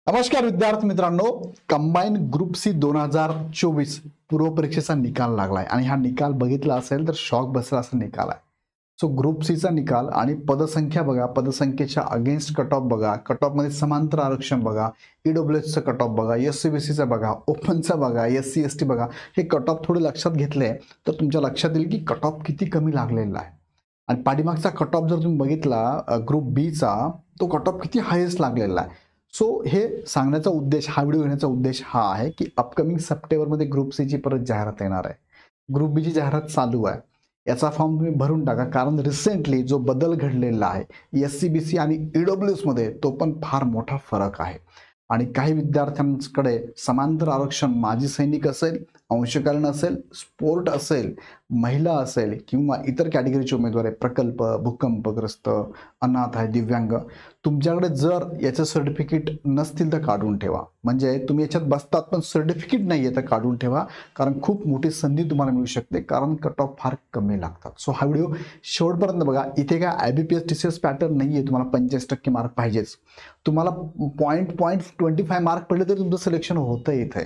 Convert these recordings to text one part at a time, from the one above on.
नमस्कार विद्यार्थी मित्रांनो, कंबाईन ग्रुप सी 2024 पूर्व परीक्षेचा निकाल लागलाय आणि हा निकाल बघितला असेल तर शॉक बसला असा निकाल आहे. सो ग्रुप सी चा निकाल आणि पदसंख्या बघा, पदसंख्येच्या अगेन्स्ट कट ऑफ बघा, कट ऑफ मध्ये समांतर आरक्षण बघा, ईडब्ल्यूएस चा कट ऑफ बघा, एससीबीसी चा बघा, ओपनचा बघा, एससी एसटी बघा. हे कट ऑफ थोडे लक्षात घेतले तर तुमच्या लक्षात येईल की कट ऑफ किती कमी लागलेला आहे. आणि पाठीमागचा कट ऑफ जर तुम्ही बघितला ग्रुप बी चा, तो कट ऑफ किती हायेस्ट लागलेला आहे. सो हे सांगण्याचा उद्देश, हा व्हिडिओ घेण्याचा उद्देश हा आहे की अपकमिंग सप्टेंबरमध्ये ग्रुप सी ची परत जाहिरात येणार आहे. ग्रुप बी ची जाहिरात चालू आहे. याचा फॉर्म तुम्ही भरून टाका, कारण रिसेंटली जो बदल घडलेला आहे एससीबीसी आणि ईडब्ल्यूएस मध्ये, तो पण फार मोठा फरक आहे. आणि काही विद्यार्थ्यांकडे समांतर आरक्षण माजी सैनिक असेल, अंशकालीन असेल, स्पोर्ट असेल, महिला असेल किंवा इतर कॅटेगरीचे उमेदवार आहे, प्रकल्प, भूकंपग्रस्त, अनाथ आहे, दिव्यांग. तुमच्याकडे जर याचं सर्टिफिकेट नसतील तर काढून ठेवा. म्हणजे तुम्ही याच्यात बसतात पण सर्टिफिकेट नाही आहे तर काढून ठेवा, कारण खूप मोठी संधी तुम्हाला मिळू शकते, कारण कट ऑफ फार कमी लागतात. सो हा व्हिडिओ शेवटपर्यंत बघा. इथे काय IBPS TCS पॅटर्न नाही आहे, तुम्हाला 85% मार्क पाहिजेच. तुम्हाला 0.25 मार्क पडले तरी तुमचं सिलेक्शन होतं इथे.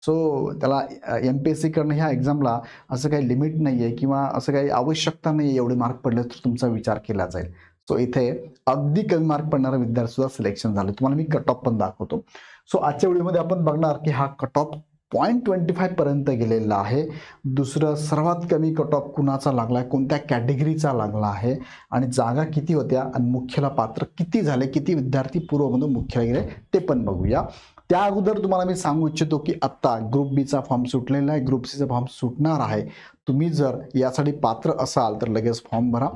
सो त्याला MPSC करणं ह्या एक्झामला असं काही लिमिट नाही आहे किंवा असं काही आवश्यकता नाही आहे एवढे मार्क पडले तर तुमचा विचार केला जाईल. सो इथे अगदी कमी मार्क पडणारा विद्यार्थी सुद्धा सिलेक्शन झाले. तुम्हाला मी कट ऑफ पण दाखवतो. सो आजच्या व्हिडिओमध्ये आपण बघणार की हा कट ऑफ 0.25 पर्यंत गेलेला आहे. दुसरं सर्वात कमी कट ऑफ कुणाचा लागला आहे, कोणत्या कॅटेगरीचा लागला आहे आणि जागा किती होत्या आणि मुख्याला पात्र किती झाले, किती विद्यार्थी पूर्वमधून मुख्याला गेले ते पण बघूया. त्या अगोदर तुम्हाला मी सांगू इच्छितो की आत्ता ग्रुप बीचा फॉर्म सुटलेला आहे, ग्रुप सीचा फॉर्म सुटणार आहे. तुम्ही जर यासाठी पात्र असाल तर लगेच फॉर्म भरा.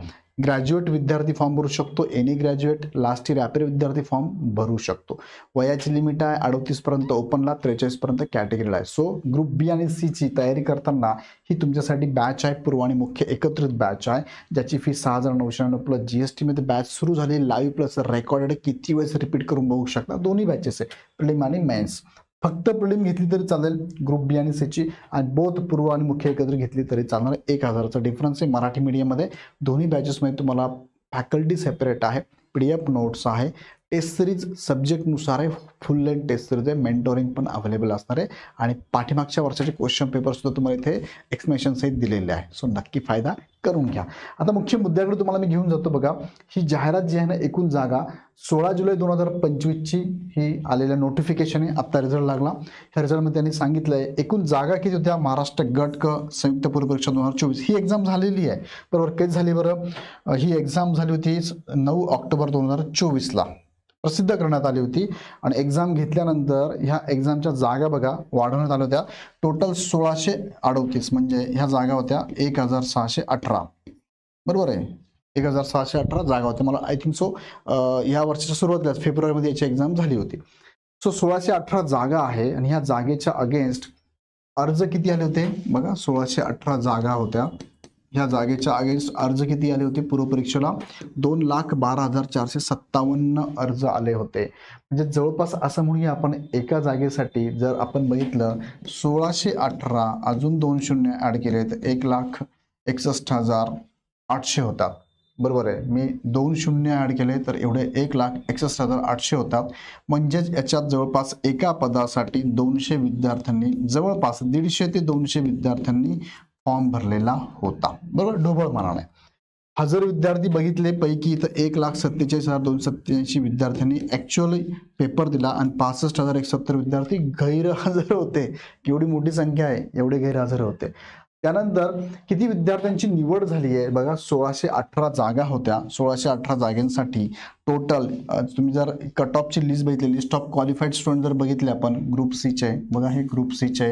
ग्रॅज्युएट विद्यार्थी फॉर्म भरू शकतो, एनी ग्रॅज्युएट, लास्ट इयर ॲपेर विद्यार्थी फॉर्म भरू शकतो. वयाची लिमिट आहे 38 पर्यंत ओपनला, 43 पर्यंत कॅटेगरीला आहे. सो ग्रुप बी आणि सी ची तयारी करताना ही तुमच्यासाठी बॅच आहे, पूर्व आणि मुख्य एकत्रित बॅच आहे, ज्याची फी 6,999 प्लस GST मध्ये बॅच सुरू झाली. लाईव्ह प्लस रेकॉर्डेड किती वेळेस रिपीट करून बघू शकता. दोन्ही बॅचेस आहे, प्रिलिम आणि मेन्स. फक्त प्रिलिम घेतली तरी चालेल ग्रुप बी आणि सी ची, आणि बोथ पूर्व आणि मुख्य एकत्र घेतली तरी चालणार. 1,000चा डिफरन्स आहे. मराठी मीडियममध्ये दोन्ही बॅचेसमध्ये तुम्हाला फॅकल्टी सेपरेट आहे, PDF नोट्स आहे, टेस्ट सिरीज सब्जेक्टनुसार आहे, फुल लेंथ टेस्ट सिरीज आहे, मेंटोरिंग पण अवेलेबल असणार आहे आणि पाठीमागच्या वर्षाचे क्वेश्चन पेपर सुद्धा तुम्हाला इथे एक्सप्लेनेशन सहित दिलेले आहे. सो नक्की फायदा करून घ्या. आता मुख्य मुद्द्याकडे तुम्हाला मी घेऊन जातो. बघा, ही जाहिरात जी आहे ना, एकूण जागा 16 जुलै 2025 ची ही आलेल्या नोटिफिकेशन आहे. आत्ता रिझल्ट लागला. ह्या रिझल्टमध्ये त्यांनी सांगितलंय एकूण जागा किती होत्या. महाराष्ट्र गट क संयुक्त पूर्व परीक्षा 2024 ही एक्झाम झालेली आहे बरोबर. कधी झाली बरं, ही एक्झाम झाली होती 9 ऑक्टोबर 2024ला प्रसिद्ध करण्यात आली होती. आणि एक्झाम घेतल्यानंतर ह्या एक्झामच्या जागा बघा वाढवण्यात आल्या होत्या. टोटल 1638 म्हणजे ह्या जागा होत्या 1618 बरोबर आहे. 1618 जागा होत्या. मला आय थिंक सो ह्या वर्षाच्या सुरुवातीला फेब्रुवारीमध्ये याची एक्झाम झाली होती. सो 1618 जागा आहे आणि ह्या जागेच्या अगेन्स्ट अर्ज किती आले होते बघा. 1618 जागा होत्या. ह्या जागेच्या अगेन्स्ट अर्ज किती आले होते पूर्व परीक्षेला. 2,12,457 अर्ज आले होते. म्हणजे जवळपास असं म्हणूया आपण, एका जागेसाठी जर आपण बघितलं 1618 अजून 2 शून्य ऍड केले तर 1,61,800 होतात बरोबर आहे. मी 2 शून्य ऍड केले तर एवढे 1,61,800 होतात. म्हणजेच याच्यात जवळपास एका पदासाठी 200 विद्यार्थ्यांनी, जवळपास 150 ते 200 विद्यार्थ्यांनी फॉर्म भरलेला होता बरोबर. ढोबळ मनाने हजर विद्यार्थी बघितले पैकी तर 1,47,287 विद्यार्थ्यांनी ऍक्च्युअली पेपर दिला आणि 65,170 विद्यार्थी गैरहजर होते. एवढी मोठी संख्या आहे, एवढे गैरहजर होते. त्यानंतर किती विद्यार्थ्यांची निवड झाली आहे बघा. 1618 जागा होत्या. 1618 जागांसाठी टोटल तुम्ही जर कट ऑफची लिस्ट बघितली, लिस्ट ऑफ क्वालिफाईड स्टुडंट जर बघितले आपण ग्रुप सीचे बघा, हे ग्रुप सीचे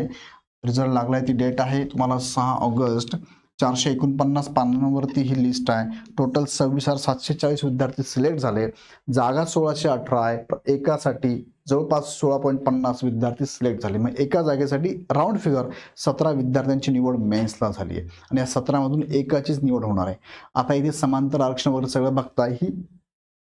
रिझल्ट लागलाय. ती डेट आहे तुम्हाला 6 ऑगस्ट. 449 पानांवरती ही लिस्ट आहे. टोटल 26,740 विद्यार्थी सिलेक्ट झाले. जागा 1618 आहे. एकासाठी जवळपास 16.50 विद्यार्थी सिलेक्ट झाले. मग एका जागेसाठी राऊंड फिगर 17 विद्यार्थ्यांची निवड मेन्सला झाली आहे आणि या 17 मधून एकाचीच निवड होणार आहे. आता इथे समांतर आरक्षण वगैरे सगळं बघताय,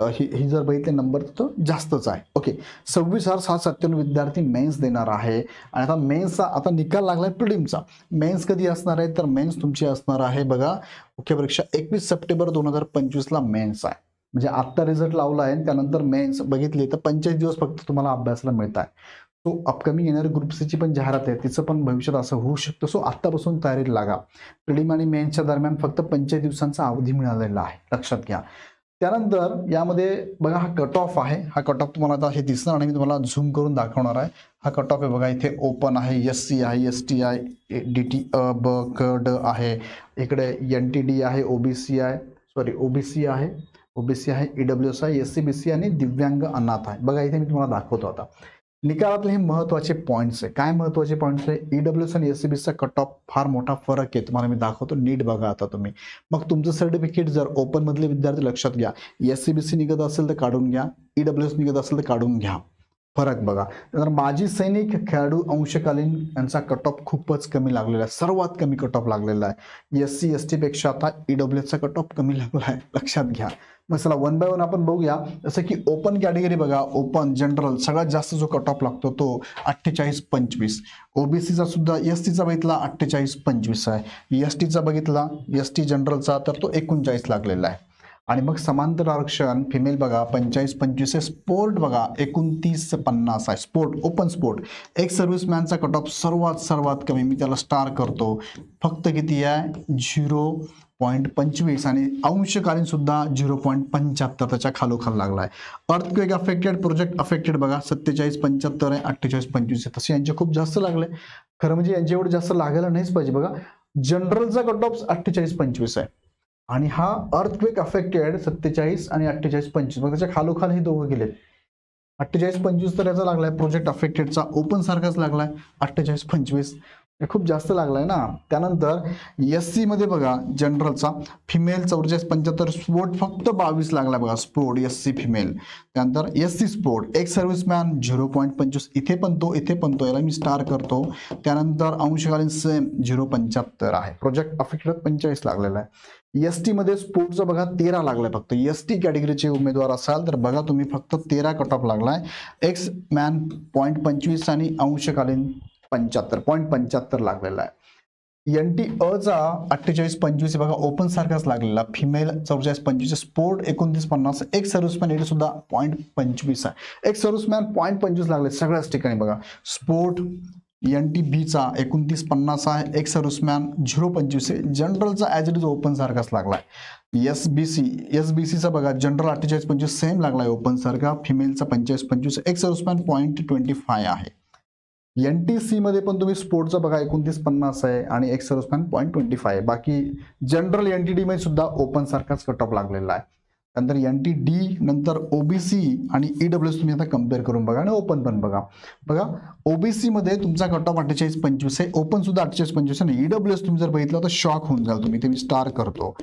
ही जर बघितले नंबर तर जास्तच आहे. ओके, 26,797 विद्यार्थी मेन्स देणार आहे. आणि आता मेन्सचा आता निकाल लागलाय प्रिलिमचा. मेन्स कधी असणार आहे तर मेन्स तुमची असणार आहे बघा, मुख्य परीक्षा 21 सप्टेंबर 2025 ला मेन्स आहे म्हणजे आत्ता रिझल्ट लावला आहे त्यानंतर मेन्स बघितली तर 45 दिवस फक्त तुम्हाला अभ्यासाला मिळत आहे. सो अपकमिंग येणारी ग्रुप सीची पण जाहिरात आहे, तिचं पण भविष्यात असं होऊ शकतं. सो आत्तापासून तयारीला लागा. प्रिलिम आणि मेन्सच्या दरम्यान फक्त 45 दिवसांचा अवधी मिळालेला आहे, लक्षात घ्या. त्यानंतर यामध्ये बघा हा कट ऑफ आहे. हा कट ऑफ तुम्हाला आता हे दिसणार आणि मी तुम्हाला झूम करून दाखवणार आहे. हा कट ऑफ आहे बघा, इथे ओपन आहे, SC आहे, ST आहे, DT ब क ड आहे, इकडे NTD आहे, OBC आहे, OBC आहे, EWS आहे, SC BC आणि दिव्यांग अनाथ आहे. बघा इथे मी तुम्हाला दाखवतो आता निकालातले हे महत्वाचे पॉईंट्स आहे. काय महत्वाचे पॉईंट्स आहे? EWS आणि SCBCचा कट ऑफ फार मोठा फरक आहे, तुम्हाला मी दाखवतो, नीट बघा आता तुम्ही. मग तुमचं सर्टिफिकेट जर ओपन मधले विद्यार्थी लक्षात घ्या, SCBC निघत असेल तर काढून घ्या, EWS निघत असेल तर काढून घ्या, फरक बघा. तर माजी सैनिक, खेळाडू, अंशकालीन यांचा कट ऑफ खूपच कमी लागलेला आहे, सर्वात कमी कट ऑफ लागलेला आहे. SC ST पेक्षा आता EWSचा कट ऑफ कमी लागला आहे, लक्षात घ्या. मग चला वन बाय वन आपण बघूया. जसं की ओपन कॅटेगरी बघा, ओपन जनरल सगळ्यात जास्त जो कट ऑफ लागतो तो 48-25. OBCचा सुद्धा STचा बघितला 48-25 आहे. STचा बघितला ST जनरलचा तर तो 39 लागलेला आहे. आणि मग समांतर आरक्षण फिमेल बघा 45-25 आहे. स्पोर्ट बघा 29-50 आहे. स्पोर्ट, ओपन स्पोर्ट, एक सर्व्हिसमॅनचा कट ऑफ सर्वात कमी, मी त्याला स्टार करतो, फक्त किती आहे 0.25 आणि अंशकालीन सुद्धा 0.75 त्याच्या खालोखाल लागला आहे. अर्थक्वेक अफेक्टेड, प्रोजेक्ट अफेक्टेड बघा 47-75 आहे, 48-25 आहे. तसे यांचे खूप जास्त लागले, खरं म्हणजे यांचे एवढे जास्त लागायला नाहीच पाहिजे. बघा जनरलचा कट ऑफ 48-25 आहे आणि हा अर्थक्वेक अफेक्टेड 47 आणि 48-25, मग त्याच्या खालोखाल हे दोघं गेलेत. 48-25 तर याचा लागलाय, प्रोजेक्ट अफेक्टेडचा ओपन सारखाच लागलाय 48-25, हे खूप जास्त लागलाय ना. त्यानंतर SC मध्ये बघा जनरलचा फिमेल 44-75, स्पोर्ट फक्त 22 लागलाय बघा, स्पोर्ट SC फिमेल. त्यानंतर SC स्पोर्ट, एक सर्व्हिसमॅन 0.25, इथे पण तो याला मी स्टार करतो. त्यानंतर अंशकालीन सेम 0.75 आहे. प्रोजेक्ट अफेक्टेड 45 लागलेला आहे. ST मध्ये स्पोर्टचा बघा 13 लागलाय फक्त. ST कॅटेगरीचे उमेदवार असाल तर बघा तुम्ही फक्त 13 कट ऑफ लागलाय. एक्स मॅन 0.25 आणि अंशकालीन 0.75 लागलेला आहे. NT चा 48-25 बघा, ओपन सारखाच लागलेला. फिमेल 44-25, स्पोर्ट 29-50, एक सर्व्हिसमॅन इथे सुद्धा 0.25 आहे. एक सर्व्हिसमॅन 0.25 लागले सगळ्याच ठिकाणी बघा. स्पोर्ट NTB चा 29-50 आहे, एक सर्व्हिसमॅन 0.25 आहे. जनरलचा ॲज इट इज ओपन सारखाच लागलाय. SBCचा बघा जनरल 48-25 सेम लागलाय ओपन सारखा. फिमेलचा 45-25, एक सर्व्हिसमॅन 0.25 आहे. NTC मध्ये पण तुम्ही स्पोर्टचा बघा 29-50 आहे आणि एक सर्व्हिसमॅन 0.25 आहे. बाकी जनरल NTD मध्ये सुद्धा ओपन सारखाच कट ऑफ लागलेला आहे. नंतर NTD, नंतर OBC आणि EWS तुम्ही आता कम्पेअर करून बघा आणि ओपन पण बघा. OBC मध्ये तुमचा कट ऑफ 48-25 आहे, ओपन सुद्धा 48-25 आहे. EWS तुम्ही जर बघितलं तर शॉक होऊन जाल तुम्ही, ते मी स्टार करतो.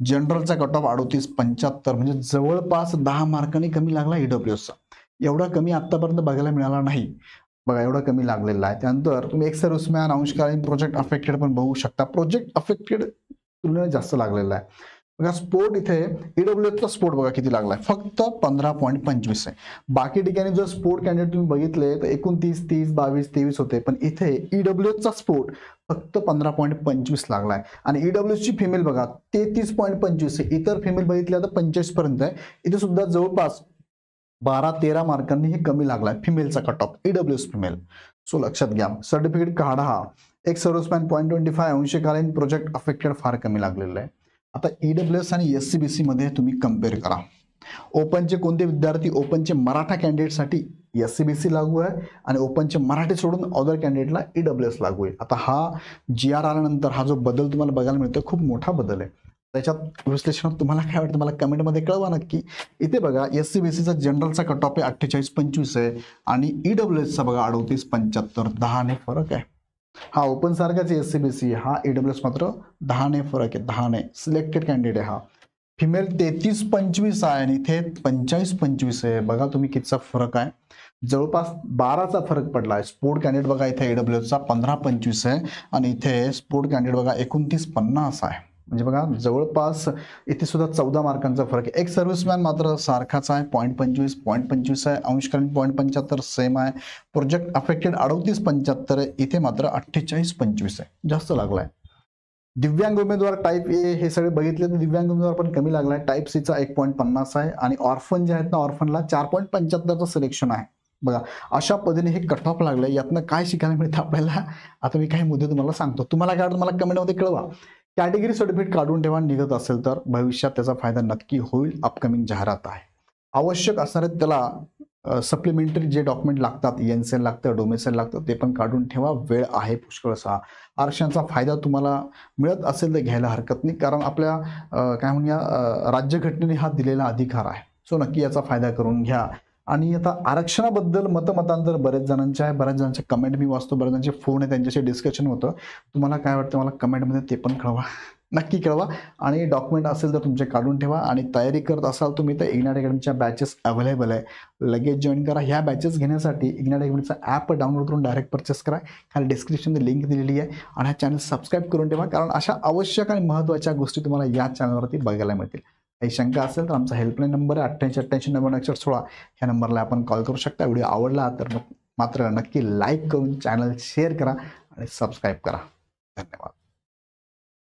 जनरलचा कट ऑफ 38-75, म्हणजे जवळपास 10 मार्कांनी कमी लागला EWSचा. एवढा कमी आतापर्यंत बघायला मिळाला नाही बघा, एवढा कमी लागलेला आहे. त्यानंतर तुम्ही एक सर्व्हिसमॅन, अंशकालीन, प्रोजेक्ट अफेक्टेड पण बघू शकता. प्रोजेक्ट अफेक्टेड तुलनेत जास्त लागलेला आहे बघा. स्पोर्ट इथे EWSचा स्पोर्ट बघा किती लागलाय, फक्त 15.25 आहे. बाकी ठिकाणी जर स्पोर्ट कॅन्डिडेट तुम्ही बघितले तर 29, 30, 22, 23 होते, पण इथे EWSचा स्पोर्ट फक्त 15.25 लागलाय. आणि EWSची फिमेल बघा 33.25 आहे. इतर फिमेल बघितल्या तर 45 पर्यंत आहे. इथे सुद्धा जवळपास 12-13 मार्कांनी हे कमी लागलाय फिमेलचा cut off, EWS female. So लक्षात घ्या, सर्टिफिकेट काढा. एक सर्व्हिसमॅन 0.25, अंशकालीन, प्रोजेक्ट अफेक्टेड फार कमी लागलेलं आहे. आता EWS आणि SCBC मध्ये तुम्ही कम्पेअर करा. ओपनचे कोणते विद्यार्थी, ओपनचे मराठा कॅन्डिडेटसाठी SCBC लागू आहे आणि ओपनचे मराठी सोडून अदर कॅन्डिडेटला EWS लागू आहे. आता हा GR आल्यानंतर हा जो बदल तुम्हाला बघायला मिळतो खूप मोठा बदल आहे. त्याच्यात विश्लेषणात तुम्हाला काय वाटतं मला कमेंटमध्ये कळवा नक्की. इथे बघा SCBCचा जनरलचा कट ऑफ आहे 48-25 आहे आणि EWSचा बघा 38-75, 10 ने फरक आहे. हा ओपन सारखाच SCBC, हा EWS मात्र 10 ने फरक आहे, 10 ने. सिलेक्टेड कॅन्डिडेट आहे हा. फिमेल 33-25 आहे आणि इथे 45-25 आहे. बघा तुम्ही कितीचा फरक आहे, जवळपास 12चा फरक पडला आहे. स्पोर्ट कॅन्डिडेट बघा इथे EWSचा 15-25 आहे आणि इथे स्पोर्ट कॅन्डिडेट बघा 29-50 आहे. म्हणजे बघा जवळपास इथे सुद्धा 14 मार्कांचा फरक आहे. एक सर्व्हिसमॅन मात्र सारखाच आहे 0.25 आहे. अंशकालीन 0.75 सेम आहे. प्रोजेक्ट अफेक्टेड 38-75 आहे. इथे मात्र 48-25 आहे, जास्त लागलाय. दिव्यांग उमेदवार टाईप ए हे सगळे बघितले तर दिव्यांग उमेदवार पण कमी लागलाय. टाईप सीचा 1.50 आहे आणि ऑर्फन जे आहेत ना ऑर्फनला 4.75चं सिलेक्शन आहे. बघा अशा पद्धतीने हे कट ऑफ लागलंय. यातनं काय शिकायला मिळतं आपल्याला, आता मी काही मुद्दे तुम्हाला सांगतो. तुम्हाला काय वाटतं मला कमेंटमध्ये कळवा. कॅटेगरी सर्टिफिकेट काढून ठेवा, निघत असेल तर भविष्यात त्याचा फायदा नक्की होईल. अपकमिंग जाहिरात आहे. आवश्यक असणारे त्याला सप्लिमेंटरी जे डॉक्युमेंट लागतात, एनसेल लागतं, डोमेसेल लागतं, ते पण काढून ठेवा. वेळ आहे पुष्कळसा. आरक्षणाचा फायदा तुम्हाला मिळत असेल तर घ्यायला हरकत नाही, कारण आपल्या काय म्हणूया राज्यघटनेने हा दिलेला अधिकार आहे. सो नक्की याचा फायदा करून घ्या. आणि आता आरक्षणाबद्दल मतमतांतर बरेच जणांचे आहे. बऱ्याच जणांचे कमेंट मी वाचतो, बऱ्याच जणांचे फोन आहे, त्यांच्याशी डिस्कशन होतं. तुम्हाला काय वाटतं मला कमेंटमध्ये ते पण कळवा. नक्की कळवा. आणि डॉक्युमेंट असेल तर तुमचे काढून ठेवा. आणि तयारी करत असाल तुम्ही तर इग्नाइट अकॅडमीच्या बॅचेस अवेलेबल आहे, लगेच जॉईन करा. ह्या बॅचेस घेण्यासाठी इग्नाइट अकॅडमीचा ॲप डाउनलोड करून डायरेक्ट परचेस करा. खाली डिस्क्रिप्शनमध्ये लिंक दिलेली आहे. आणि हा चॅनल सबस्क्राईब करून ठेवा, कारण अशा आवश्यक आणि महत्त्वाच्या गोष्टी तुम्हाला या चॅनलवरती बघायला मिळतील. काही शंका असेल तर आमचा हेल्पलाईन नंबर आहे 888890 ह्या नंबरला आपण कॉल करू शकता. व्हिडिओ आवडला तर मात्र नक्की लाईक करून चॅनल शेअर करा आणि सबस्क्राईब करा. धन्यवाद.